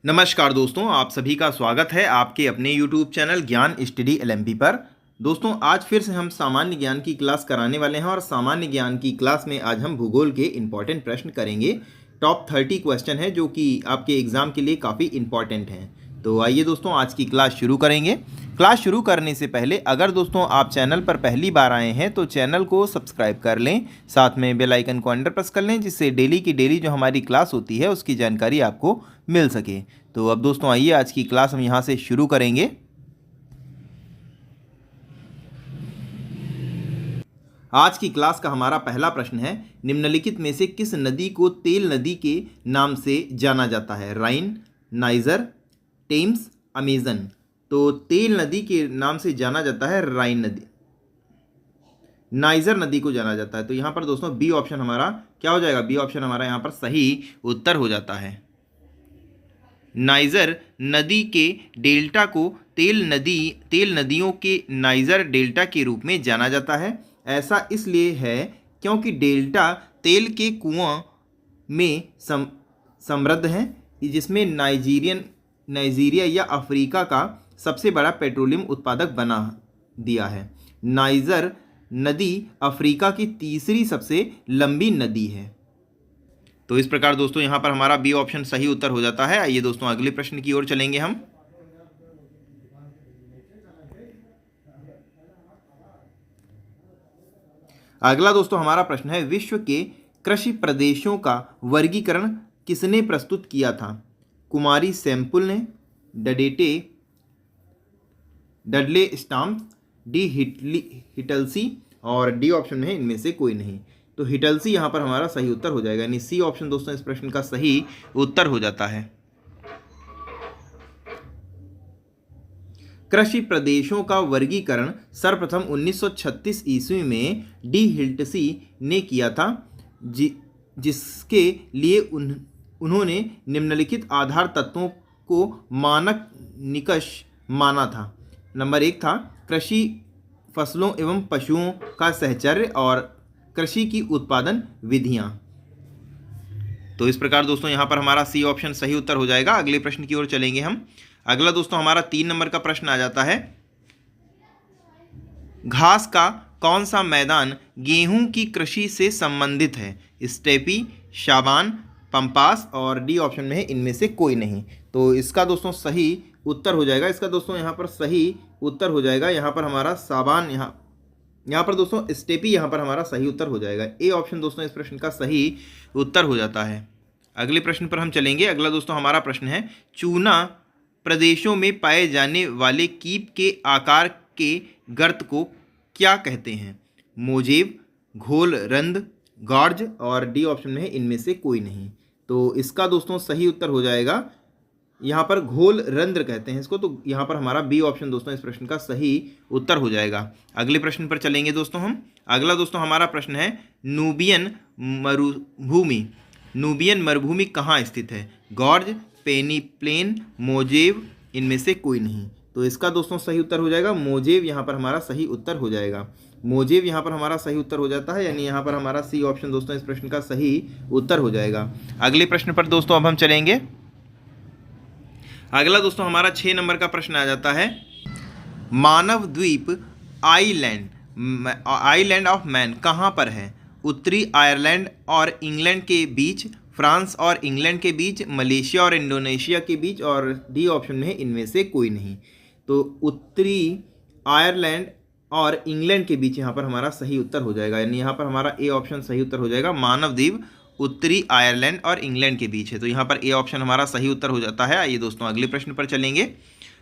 नमस्कार दोस्तों, आप सभी का स्वागत है आपके अपने YouTube चैनल ज्ञान स्टडी एलएमपी पर। दोस्तों, आज फिर से हम सामान्य ज्ञान की क्लास कराने वाले हैं और सामान्य ज्ञान की क्लास में आज हम भूगोल के इम्पॉर्टेंट प्रश्न करेंगे। टॉप 30 क्वेश्चन है जो कि आपके एग्जाम के लिए काफ़ी इम्पॉर्टेंट हैं। तो आइए दोस्तों, आज की क्लास शुरू करेंगे। क्लास शुरू करने से पहले अगर दोस्तों आप चैनल पर पहली बार आए हैं तो चैनल को सब्सक्राइब कर लें, साथ में बेल आइकन को अंडर प्रेस कर लें, जिससे डेली की डेली जो हमारी क्लास होती है उसकी जानकारी आपको मिल सके। तो अब दोस्तों आइए, आज की क्लास हम यहाँ से शुरू करेंगे। आज की क्लास का हमारा पहला प्रश्न है, निम्नलिखित में से किस नदी को तेल नदी के नाम से जाना जाता है? राइन, नाइजर, टेम्स, अमेजन। तो तेल नदी के नाम से जाना जाता है राइन नदी, नाइजर नदी को जाना जाता है। तो यहाँ पर दोस्तों बी ऑप्शन हमारा क्या हो जाएगा? बी ऑप्शन हमारा यहाँ पर सही उत्तर हो जाता है। नाइजर नदी के डेल्टा को तेल नदियों के नाइजर डेल्टा के रूप में जाना जाता है। ऐसा इसलिए है क्योंकि डेल्टा तेल के कुआं में समृद्ध है, जिसमें नाइजीरिया या अफ्रीका का सबसे बड़ा पेट्रोलियम उत्पादक बना दिया है। नाइजर नदी अफ्रीका की तीसरी सबसे लंबी नदी है। तो इस प्रकार दोस्तों यहाँ पर हमारा बी ऑप्शन सही उत्तर हो जाता है। आइए दोस्तों अगले प्रश्न की ओर चलेंगे हम। अगला दोस्तों हमारा प्रश्न है, विश्व के कृषि प्रदेशों का वर्गीकरण किसने प्रस्तुत किया था? कुमारी सैम्पुल ने, डडले स्टाम्प, डी हिटलसी और डी ऑप्शन में है इनमें से कोई नहीं। तो हिटलसी यहाँ पर हमारा सही उत्तर हो जाएगा, यानी सी ऑप्शन दोस्तों इस प्रश्न का सही उत्तर हो जाता है। कृषि प्रदेशों का वर्गीकरण सर्वप्रथम 1936 ईस्वी में डी हिटलसी ने किया था, जिसके लिए उन्होंने निम्नलिखित आधार तत्वों को मानक निकष माना था। नंबर 1 था कृषि फसलों एवं पशुओं का सहचर्य और कृषि की उत्पादन विधियां। तो इस प्रकार दोस्तों यहाँ पर हमारा सी ऑप्शन सही उत्तर हो जाएगा। अगले प्रश्न की ओर चलेंगे हम। अगला दोस्तों हमारा 3 नंबर का प्रश्न आ जाता है, घास का कौन सा मैदान गेहूं की कृषि से संबंधित है? स्टेपी, शाबान, पंपास और डी ऑप्शन में है इनमें से कोई नहीं। तो इसका दोस्तों सही उत्तर हो जाएगा, इसका दोस्तों यहाँ पर सही उत्तर हो जाएगा। यहाँ पर हमारा साबान, यहाँ पर दोस्तों स्टेपी यहाँ पर हमारा सही उत्तर हो जाएगा। ए ऑप्शन दोस्तों इस प्रश्न का सही उत्तर हो जाता है। अगले प्रश्न पर हम चलेंगे। अगला दोस्तों हमारा प्रश्न है, चूना प्रदेशों में पाए जाने वाले कीप के आकार के गर्त को क्या कहते हैं? मोजेब, घोल रंद, गॉर्ज और डी ऑप्शन में है इनमें से कोई नहीं। तो इसका दोस्तों सही उत्तर हो जाएगा, यहाँ पर घोल रंध्र कहते हैं इसको। तो यहाँ पर हमारा बी ऑप्शन दोस्तों इस प्रश्न का सही उत्तर हो जाएगा। अगले प्रश्न पर चलेंगे दोस्तों हम। अगला दोस्तों हमारा प्रश्न है, नूबियन मरुभूमि कहाँ स्थित है? गॉर्ज, पेनी प्लेन, मोजेव, इनमें से कोई नहीं। तो इसका दोस्तों सही उत्तर हो जाएगा मोजेव, यहाँ पर हमारा सही उत्तर हो जाएगा। मोजेव यहाँ पर हमारा सही उत्तर हो जाता है, यानी यहाँ पर हमारा सी ऑप्शन दोस्तों इस प्रश्न का सही उत्तर हो जाएगा। अगले प्रश्न पर दोस्तों अब हम चलेंगे। अगला दोस्तों हमारा 6 नंबर का प्रश्न आ जाता है, मानव द्वीप आइलैंड ऑफ मैन कहाँ पर है? उत्तरी आयरलैंड और इंग्लैंड के बीच, फ्रांस और इंग्लैंड के बीच, मलेशिया और इंडोनेशिया के बीच और डी ऑप्शन में है इनमें से कोई नहीं। तो उत्तरी आयरलैंड और इंग्लैंड के बीच यहाँ पर हमारा सही उत्तर हो जाएगा, यानी यहाँ पर हमारा ए ऑप्शन सही उत्तर हो जाएगा। मानव द्वीप उत्तरी आयरलैंड और इंग्लैंड के बीच है, तो यहाँ पर ए ऑप्शन हमारा सही उत्तर हो जाता है। आइए दोस्तों अगले प्रश्न पर चलेंगे।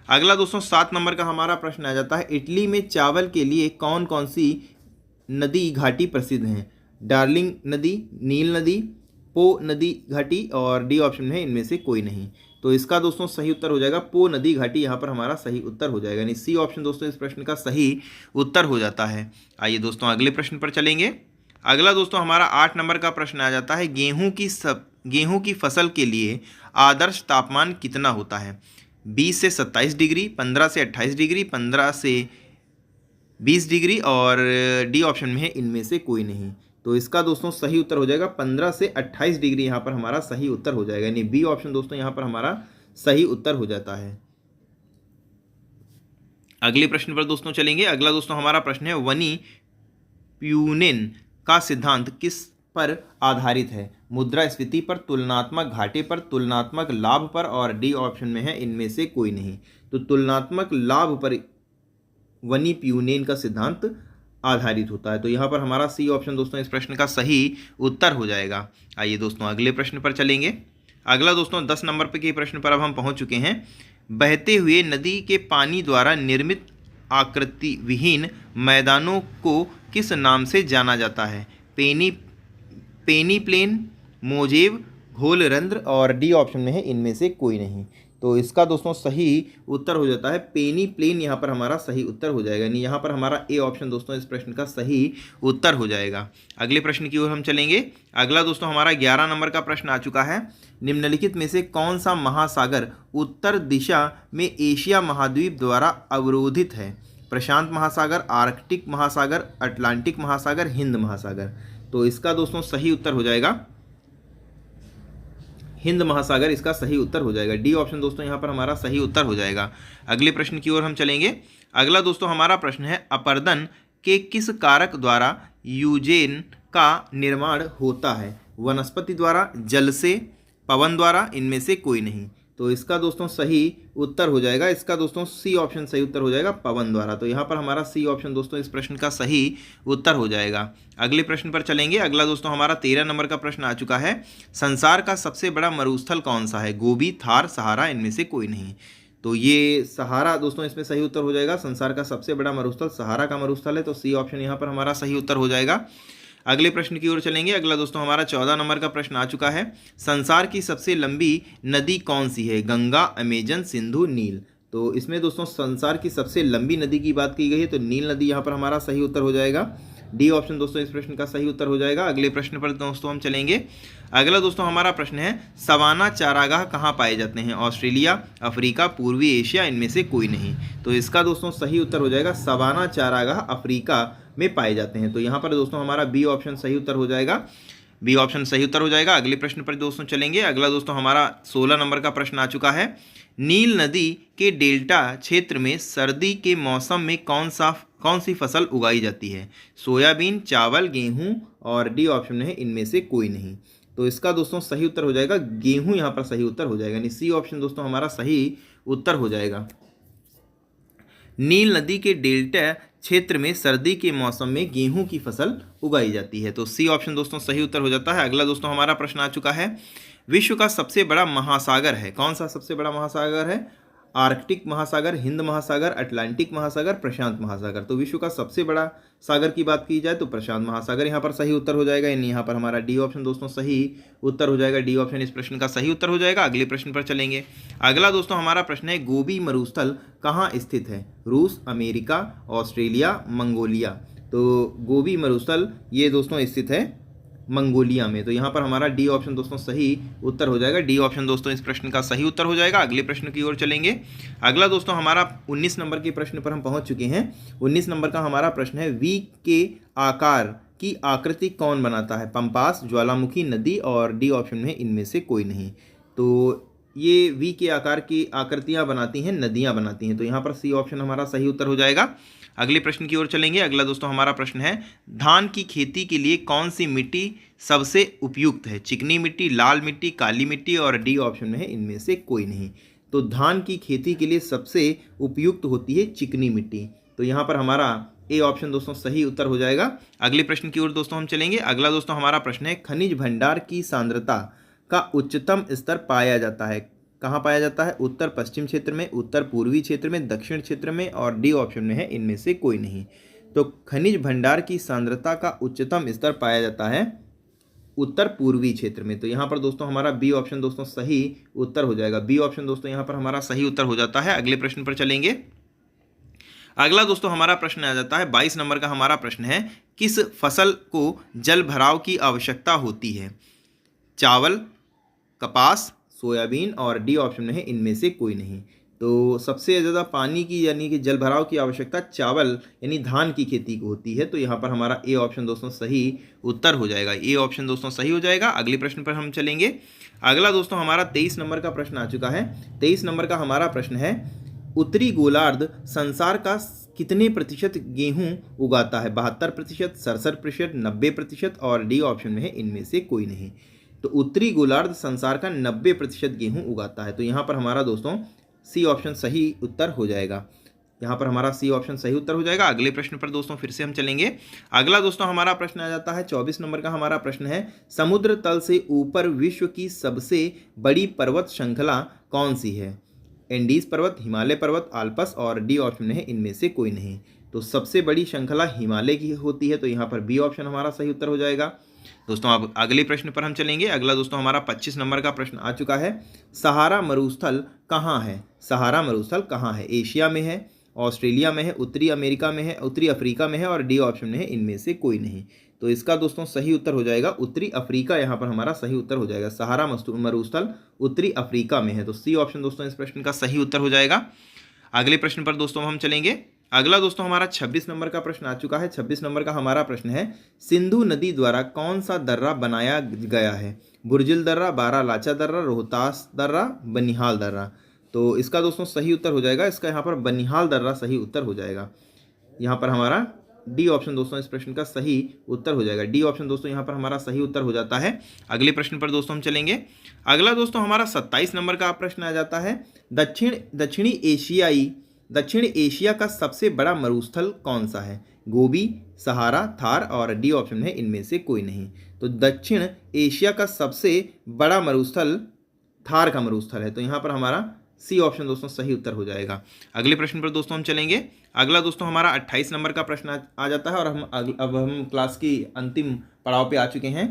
अगला दोस्तों 7 नंबर का हमारा प्रश्न आ जाता है, इटली में चावल के लिए कौन कौन सी नदी घाटी प्रसिद्ध हैं? डार्लिंग नदी, नील नदी, पो नदी घाटी और डी ऑप्शन में है इनमें से कोई नहीं। तो इसका दोस्तों सही उत्तर हो जाएगा पो नदी घाटी, यहाँ पर हमारा सही उत्तर हो जाएगा, यानी सी ऑप्शन दोस्तों इस प्रश्न का सही उत्तर हो जाता है। आइए दोस्तों अगले प्रश्न पर चलेंगे। अगला दोस्तों हमारा 8 नंबर का प्रश्न आ जाता है, गेहूं की फसल के लिए आदर्श तापमान कितना होता है? 20 से 27 डिग्री, 15 से 28 डिग्री, 15 से 20 डिग्री और डी ऑप्शन में है इनमें से कोई नहीं। तो इसका दोस्तों सही उत्तर हो जाएगा 15 से 28 डिग्री, यहाँ पर हमारा सही उत्तर हो जाएगा, यानी बी ऑप्शन दोस्तों यहाँ पर हमारा सही उत्तर हो जाता है। अगले प्रश्न पर दोस्तों चलेंगे। अगला दोस्तों हमारा प्रश्न है वनी प्यूनेन का सिद्धांत किस पर आधारित है? मुद्रास्फीति पर, तुलनात्मक घाटे पर, तुलनात्मक लाभ पर, और डी ऑप्शन में है इनमें से कोई नहीं। तो तुलनात्मक लाभ पर वनी प्यूनेन का सिद्धांत आधारित होता है। तो यहाँ पर हमारा सी ऑप्शन दोस्तों इस प्रश्न का सही उत्तर हो जाएगा। आइए दोस्तों अगले प्रश्न पर चलेंगे। अगला दोस्तों 10 नंबर पे के प्रश्न पर अब हम पहुँच चुके हैं। बहते हुए नदी के पानी द्वारा निर्मित आकृति विहीन मैदानों को किस नाम से जाना जाता है? पेनी प्लेन, मोजेब, घोलरंध्र, और डी ऑप्शन में है इनमें से कोई नहीं। तो इसका दोस्तों सही उत्तर हो जाता है पेनी प्लेन। यहाँ पर हमारा सही उत्तर हो जाएगा, यानी यहाँ पर हमारा ए ऑप्शन दोस्तों इस प्रश्न का सही उत्तर हो जाएगा। अगले प्रश्न की ओर हम चलेंगे। अगला दोस्तों हमारा 11 नंबर का प्रश्न आ चुका है। निम्नलिखित में से कौन सा महासागर उत्तर दिशा में एशिया महाद्वीप द्वारा अवरोधित है? प्रशांत महासागर, आर्कटिक महासागर, अटलांटिक महासागर, हिंद महासागर। तो इसका दोस्तों सही उत्तर हो जाएगा हिंद महासागर, इसका सही उत्तर हो जाएगा। डी ऑप्शन दोस्तों यहाँ पर हमारा सही उत्तर हो जाएगा। अगले प्रश्न की ओर हम चलेंगे। अगला दोस्तों हमारा प्रश्न है अपर्दन के किस कारक द्वारा यूजेन का निर्माण होता है? वनस्पति द्वारा, जल से, पवन द्वारा, इनमें से कोई नहीं। तो इसका दोस्तों सही उत्तर हो जाएगा, इसका दोस्तों सी ऑप्शन सही उत्तर हो जाएगा, पवन द्वारा। तो यहाँ पर हमारा सी ऑप्शन दोस्तों इस प्रश्न का सही उत्तर हो जाएगा। अगले प्रश्न पर चलेंगे। अगला दोस्तों हमारा 13 नंबर का प्रश्न आ चुका है। संसार का सबसे बड़ा मरुस्थल कौन सा है? गोबी, थार, सहारा, इनमें से कोई नहीं। तो ये सहारा दोस्तों इसमें सही उत्तर हो जाएगा। संसार का सबसे बड़ा मरुस्थल सहारा का मरुस्थल है, तो सी ऑप्शन यहाँ पर हमारा सही उत्तर हो जाएगा। अगले प्रश्न की ओर चलेंगे। अगला दोस्तों हमारा 14 नंबर का प्रश्न आ चुका है। संसार की सबसे लंबी नदी कौन सी है? गंगा, अमेजन, सिंधु, नील। तो इसमें दोस्तों संसार की सबसे लंबी नदी की बात की गई है, तो नील नदी यहाँ पर हमारा सही उत्तर हो जाएगा। डी ऑप्शन दोस्तों इस प्रश्न का सही उत्तर हो जाएगा। अगले प्रश्न पर दोस्तों हम चलेंगे। अगला दोस्तों हमारा प्रश्न है सवाना चारागाह कहाँ पाए जाते हैं? ऑस्ट्रेलिया, अफ्रीका, पूर्वी एशिया, इनमें से कोई नहीं। तो इसका दोस्तों सही उत्तर हो जाएगा सवाना चारागाह अफ्रीका में पाए जाते हैं। तो यहाँ पर दोस्तों हमारा बी ऑप्शन सही उत्तर हो जाएगा। बी ऑप्शन सही उत्तर हो जाएगा। अगले प्रश्न पर दोस्तों चलेंगे। अगला दोस्तों हमारा 16 नंबर का प्रश्न आ चुका है। नील नदी के डेल्टा क्षेत्र में सर्दी के मौसम में कौन सी फसल उगाई जाती है? सोयाबीन, चावल, गेहूं, और डी ऑप्शन में है इनमें से कोई नहीं। तो इसका दोस्तों सही उत्तर हो जाएगा गेहूं, यहाँ पर सही उत्तर हो जाएगा, यानी सी ऑप्शन दोस्तों हमारा सही उत्तर हो जाएगा। नील नदी के डेल्टा क्षेत्र में सर्दी के मौसम में गेहूं की फसल उगाई जाती है, तो सी ऑप्शन दोस्तों सही उत्तर हो जाता है। अगला दोस्तों हमारा प्रश्न आ चुका है। विश्व का सबसे बड़ा महासागर है? कौन सा सबसे बड़ा महासागर है? आर्कटिक महासागर, हिंद महासागर, अटलांटिक महासागर, प्रशांत महासागर। तो विश्व का सबसे बड़ा सागर की बात की जाए तो प्रशांत महासागर यहाँ पर सही उत्तर हो जाएगा, यानी यहाँ पर हमारा डी ऑप्शन दोस्तों सही उत्तर हो जाएगा। डी ऑप्शन इस प्रश्न का सही उत्तर हो जाएगा। अगले प्रश्न पर चलेंगे। अगला दोस्तों हमारा प्रश्न है गोबी मरुस्थल कहाँ स्थित है? रूस, अमेरिका, ऑस्ट्रेलिया, मंगोलिया। तो गोबी मरुस्थल ये दोस्तों स्थित है मंगोलिया में। तो यहाँ पर हमारा डी ऑप्शन दोस्तों सही उत्तर हो जाएगा। डी ऑप्शन दोस्तों इस प्रश्न का सही उत्तर हो जाएगा। अगले प्रश्न की ओर चलेंगे। अगला दोस्तों हमारा 19 नंबर के प्रश्न पर हम पहुँच चुके हैं। 19 नंबर का हमारा प्रश्न है वी के आकार की आकृति कौन बनाता है? पंपास, ज्वालामुखी, नदी, और डी ऑप्शन में इनमें से कोई नहीं। तो ये वी के आकार की आकृतियाँ बनाती हैं नदियाँ बनाती हैं, तो यहाँ पर सी ऑप्शन हमारा सही उत्तर हो जाएगा। अगले प्रश्न की ओर चलेंगे। अगला दोस्तों हमारा प्रश्न है धान की खेती के लिए कौन सी मिट्टी सबसे उपयुक्त है? चिकनी मिट्टी, लाल मिट्टी, काली मिट्टी, और डी ऑप्शन में है इनमें से कोई नहीं। तो धान की खेती के लिए सबसे उपयुक्त होती है चिकनी मिट्टी, तो यहाँ पर हमारा ए ऑप्शन दोस्तों सही उत्तर हो जाएगा। अगले प्रश्न की ओर दोस्तों हम चलेंगे। अगला दोस्तों हमारा प्रश्न है खनिज भंडार की सांद्रता का उच्चतम स्तर पाया जाता है? कहाँ पाया जाता है? उत्तर पश्चिम क्षेत्र में, उत्तर पूर्वी क्षेत्र में, दक्षिण क्षेत्र में, और डी ऑप्शन में है इनमें से कोई नहीं। तो खनिज भंडार की सांद्रता का उच्चतम स्तर पाया जाता है उत्तर पूर्वी क्षेत्र में, तो यहाँ पर दोस्तों हमारा बी ऑप्शन दोस्तों सही उत्तर हो जाएगा। बी ऑप्शन दोस्तों यहाँ पर हमारा सही उत्तर हो जाता है। अगले प्रश्न पर चलेंगे। अगला दोस्तों हमारा प्रश्न आ जाता है 22 नंबर का हमारा प्रश्न है किस फसल को जल भराव की आवश्यकता होती है? चावल, कपास, सोयाबीन, और डी ऑप्शन में है इनमें से कोई नहीं। तो सबसे ज़्यादा पानी की यानी कि जल भराव की आवश्यकता चावल यानी धान की खेती को होती है। तो यहाँ पर हमारा ए ऑप्शन दोस्तों सही उत्तर हो जाएगा। ए ऑप्शन दोस्तों सही हो जाएगा। अगले प्रश्न पर हम चलेंगे। अगला दोस्तों हमारा 23 नंबर का प्रश्न आ चुका है। 23 नंबर का हमारा प्रश्न है, उत्तरी गोलार्ध संसार का कितने प्रतिशत गेहूं उगाता है? 72%, 67%, 90% और डी ऑप्शन में है इनमें से कोई नहीं। तो उत्तरी गोलार्ध संसार का 90% गेहूं उगाता है। तो यहाँ पर हमारा दोस्तों सी ऑप्शन सही उत्तर हो जाएगा। यहाँ पर हमारा सी ऑप्शन सही उत्तर हो जाएगा। अगले प्रश्न पर दोस्तों फिर से हम चलेंगे। अगला दोस्तों हमारा प्रश्न आ जाता है 24 नंबर का हमारा प्रश्न है, समुद्र तल से ऊपर विश्व की सबसे बड़ी पर्वत श्रृंखला कौन सी है? एंडीज पर्वत, हिमालय पर्वत, आल्प्स और डी ऑप्शन में है इनमें से कोई नहीं। तो सबसे बड़ी श्रृंखला हिमालय की होती है। तो यहाँ पर बी ऑप्शन हमारा सही उत्तर हो जाएगा। दोस्तों अब अगले प्रश्न पर हम चलेंगे। अगला दोस्तों हमारा 25 नंबर का प्रश्न आ चुका है, सहारा मरुस्थल कहाँ है? सहारा मरुस्थल कहाँ है? एशिया में है, ऑस्ट्रेलिया में है, उत्तरी अमेरिका में है, उत्तरी अफ्रीका में है और डी ऑप्शन में है इनमें से कोई नहीं। तो इसका दोस्तों सही उत्तर हो जाएगा उत्तरी अफ्रीका। यहाँ पर हमारा सही उत्तर हो जाएगा। सहारा मरुस्थल उत्तरी अफ्रीका में है। तो सी ऑप्शन दोस्तों इस प्रश्न का सही उत्तर हो जाएगा। अगले प्रश्न पर दोस्तों हम चलेंगे। अगला दोस्तों हमारा 26 नंबर का प्रश्न आ चुका है। 26 नंबर का हमारा प्रश्न है, सिंधु नदी द्वारा कौन सा दर्रा बनाया गया है? बुर्जिल दर्रा, बारालाचा दर्रा, रोहतास दर्रा, बनिहाल दर्रा। तो इसका दोस्तों सही उत्तर हो जाएगा। इसका यहाँ पर बनिहाल दर्रा सही उत्तर हो जाएगा। यहाँ पर हमारा डी ऑप्शन दोस्तों इस प्रश्न का सही उत्तर हो जाएगा। डी ऑप्शन दोस्तों यहाँ पर हमारा सही उत्तर हो जाता है। अगले प्रश्न पर दोस्तों हम चलेंगे। अगला दोस्तों हमारा 27 नंबर का प्रश्न आ जाता है, दक्षिण एशिया का सबसे बड़ा मरुस्थल कौन सा है? गोबी, सहारा, थार और डी ऑप्शन है इनमें से कोई नहीं। तो दक्षिण एशिया का सबसे बड़ा मरुस्थल थार का मरुस्थल है। तो यहाँ पर हमारा सी ऑप्शन दोस्तों सही उत्तर हो जाएगा। अगले प्रश्न पर दोस्तों हम चलेंगे। अगला दोस्तों हमारा 28 नंबर का प्रश्न आ जाता है और अब हम क्लास की अंतिम पड़ाव पे आ चुके हैं।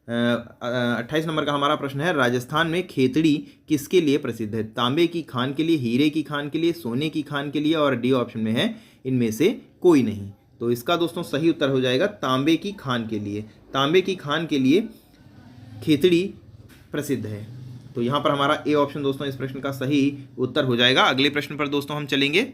28 नंबर का हमारा प्रश्न है, राजस्थान में खेतड़ी किसके लिए प्रसिद्ध है? तांबे की खान के लिए, हीरे की खान के लिए, सोने की खान के लिए और डी ऑप्शन में है इनमें से कोई नहीं। तो इसका दोस्तों सही उत्तर हो जाएगा तांबे की खान के लिए। तांबे की खान के लिए खेतड़ी प्रसिद्ध है। तो यहाँ पर हमारा ए ऑप्शन दोस्तों इस प्रश्न का सही उत्तर हो जाएगा। अगले प्रश्न पर दोस्तों हम चलेंगे।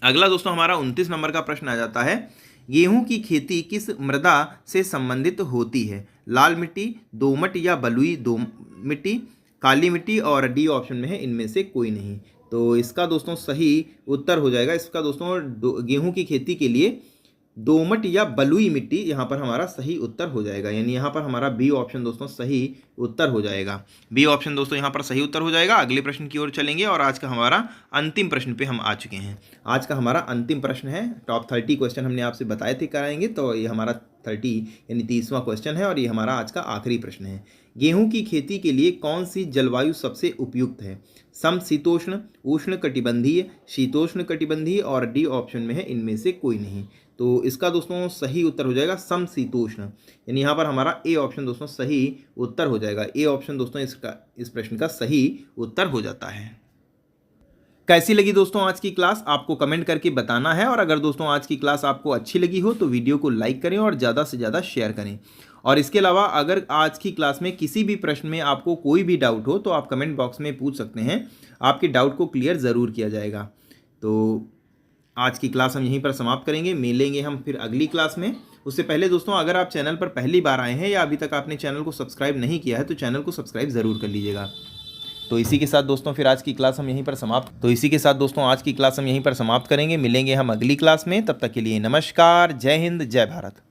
अगला दोस्तों हमारा 29 नंबर का प्रश्न आ जाता है, गेहूं की खेती किस मृदा से संबंधित होती है? लाल मिट्टी, दोमट या बलुई मिट्टी, काली मिट्टी और डी ऑप्शन में है इनमें से कोई नहीं। तो इसका दोस्तों सही उत्तर हो जाएगा। इसका दोस्तों गेहूं की खेती के लिए दोमट या बलुई मिट्टी यहाँ पर हमारा सही उत्तर हो जाएगा। यानी यहाँ पर हमारा बी ऑप्शन दोस्तों सही उत्तर हो जाएगा। बी ऑप्शन दोस्तों यहाँ पर सही उत्तर हो जाएगा। अगले प्रश्न की ओर चलेंगे और आज का हमारा अंतिम प्रश्न पे हम आ चुके हैं। आज का हमारा अंतिम प्रश्न है, टॉप 30 क्वेश्चन हमने आपसे बताए थे कराएंगे, तो ये हमारा 30 यानी 30वां क्वेश्चन है और ये हमारा आज का आखिरी प्रश्न है। गेहूं की खेती के लिए कौन सी जलवायु सबसे उपयुक्त है? समशीतोष्ण, उष्ण कटिबंधीय, शीतोष्ण कटिबंधीय और डी ऑप्शन में है इनमें से कोई नहीं। तो इसका दोस्तों सही उत्तर हो जाएगा समशीतोष्ण। यानी यहाँ पर हमारा ए ऑप्शन दोस्तों सही उत्तर हो जाएगा। ए ऑप्शन दोस्तों इस प्रश्न का सही उत्तर हो जाता है। कैसी लगी दोस्तों आज की क्लास, आपको कमेंट करके बताना है। और अगर दोस्तों आज की क्लास आपको अच्छी लगी हो तो वीडियो को लाइक करें और ज़्यादा से ज़्यादा शेयर करें। और इसके अलावा अगर आज की क्लास में किसी भी प्रश्न में आपको कोई भी डाउट हो तो आप कमेंट बॉक्स में पूछ सकते हैं। आपके डाउट को क्लियर ज़रूर किया जाएगा। तो आज की क्लास हम यहीं पर समाप्त करेंगे। मिलेंगे हम फिर अगली क्लास में। उससे पहले दोस्तों अगर आप चैनल पर पहली बार आए हैं या अभी तक आपने चैनल को सब्सक्राइब नहीं किया है तो चैनल को सब्सक्राइब ज़रूर कर लीजिएगा। तो इसी के साथ दोस्तों फिर आज की क्लास हम यहीं पर समाप्त करेंगे। मिलेंगे हम अगली क्लास में। तब तक के लिए नमस्कार, जय हिंद, जय भारत।